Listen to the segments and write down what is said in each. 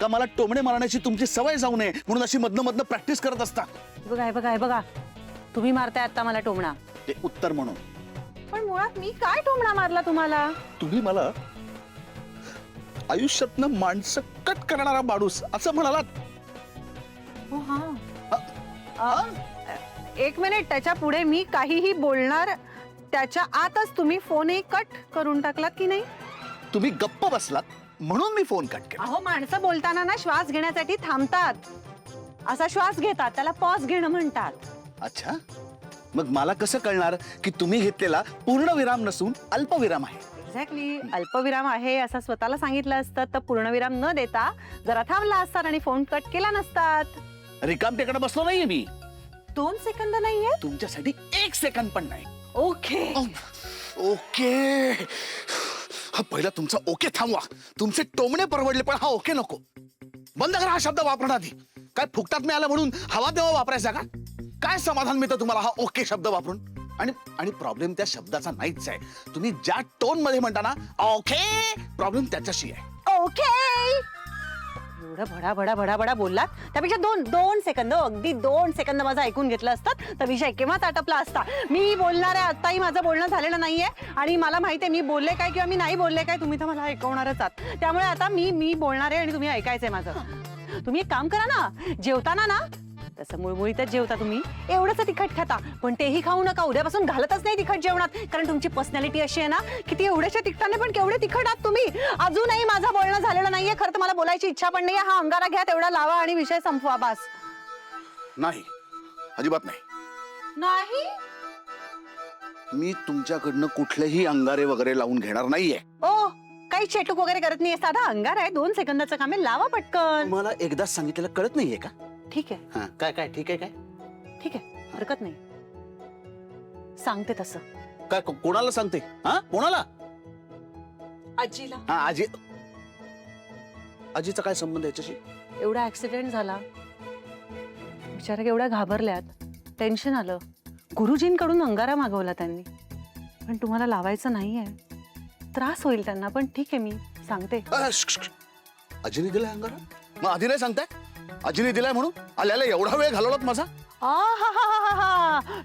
का मला टोमणे मारण्याची तुमची सवय जाऊ नये म्हणून अशी मधनं मधनं प्रॅक्टिस करत असता? बघा तुम्ही मारताय आता मला टोमणा. ते उत्तर म्हणून. पण मुळात मी काय टोमणा मारला तुम्हाला? तुम्ही मला आयुष्यातनं माणसं कट करणारा माणूस असं म्हणालात. हो हा. एक मिनिट, त्याच्या पुढे मी काहीही बोलणार त्याच्या आतच तुम्ही फोनही कट करून टाकलात की नाही? तुम्ही गप्प बसलात म्हणून मी फोन कट केला. अहो, माणसं बोलताना ना श्वास घेण्यासाठी थांबतात. असा श्वास घेतात, त्याला पॉज घेणं म्हणतात. अच्छा, मग मला कसं कळणार की तुम्ही घेतलेला पूर्णविराम नसून अल्पविराम आहे? एक्झॅक्टली, अल्पविराम आहे असं स्वतःला सांगितलं असतं तर पूर्णविराम न देता जरा थांबला असतात आणि फोन कट केला नसतात. रिकामटेकडे बसलो नाहीये मी. 2 सेकंद नाहीये? तुमच्यासाठी 1 सेकंद पण नाही. ओके. ओके, हा पहिला तुमचा ओके थांबवा. तुमचे टोमणे परवडले पण हा ओके नको. बंद करा हा शब्द वापरणं आधी. काय फुकटात मी आला म्हणून हवा देवा वापरायचा का? काय समाधान मिळतं तुम्हाला हा ओके शब्द वापरून? आणि प्रॉब्लेम त्या शब्दाचा नाहीच आहे. तुम्ही ज्या टोन मध्ये म्हणता ना ओके, प्रॉब्लेम त्याच्याशी आहे. ओके. एवढं भडा भडा भडा भडा बोललात त्यापेक्षा 2 सेकंद, अगदी 2 सेकंद माझं ऐकून घेतलं असतात तर विषय केव्हाच आटपला असता. मी बोलणार आहे, आत्ताही माझं बोलणं झालेलं नाहीये आणि मला माहिती आहे मी बोलले काय किंवा मी नाही बोलले काय, तुम्ही तर मला ऐकवणारच आहात. त्यामुळे आता मी बोलणार आहे आणि तुम्ही ऐकायचंय माझं. तुम्ही एक काम करा ना, जेवताना ना तसं मुळमुळीतच जेवता तुम्ही, एवढंच तिखट खाता, पण तेही खाऊ नका. उद्यापासून घालतच नाही तिखट जेवणात, कारण तुमची पर्सनॅलिटी अशी आहे ना की ती एवढ्याशा तिखटाने पण केवढे तिखट आहात तुम्ही. अजूनही माझं बोलणं झालेलं नाहीये. खरं तर मला बोलायची इच्छा पण नाहीये. हा अंगारा घ्या, तेवढा लावा आणि विषय संपवा बास. नाही, अजिबात नाही. नाही, मी तुमच्याकडनं कुठलेही अंगारे वगैरे लावून घेणार नाहीये. ओ काही चेटूक वगैरे करत नाहीये. साधा अंगार आहे, 2 सेकंदाचं काम आहे, लावा पटकन. मला एकदाच सांगितलेलं कळत नाहीये का? ठीक आहे. हा, काय काय ठीक आहे? काय ठीक आहे, हरकत नाही, सांगते तसं. काय कोणाला सांगते? हा, कोणाला? आजीला. हा, आजीचा काय संबंध याच्याशी? एवढा ऍक्सिडेंट झाला, बिचारा एवढ्या घाबरल्यात, टेन्शन आलं. गुरुजींकडून अंगारा मागवला त्यांनी, पण तुम्हाला लावायचं नाहीये, त्रास होईल त्यांना. पण ठीक आहे, मी सांगते. आजीने दिलाय अंगारा? मग आधी नाही सांगताय? आजीने दिलाय म्हणून आल्याला एवढा वेळ घालवलात माझा?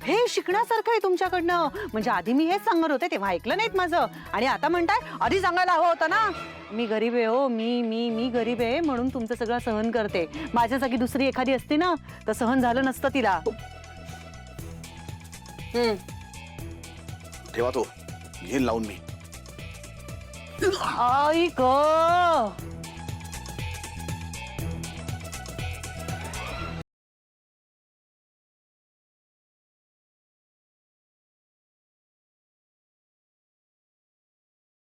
हे शिकण्यासारखं आहे तुमच्याकडनं. म्हणजे आधी मी हेच सांगत होते तेव्हा ऐकलं नाहीत माझं, आणि आता म्हणताय आधी सांगायला हवं होतं ना. मी गरीब आहे हो, मी गरीब आहे म्हणून तुमचं सगळं सहन करते. माझ्या जागी दुसरी एखादी असती ना तर सहन झालं नसतं तिला. ठेवा तो, घेऊन लावून मी. आई ग,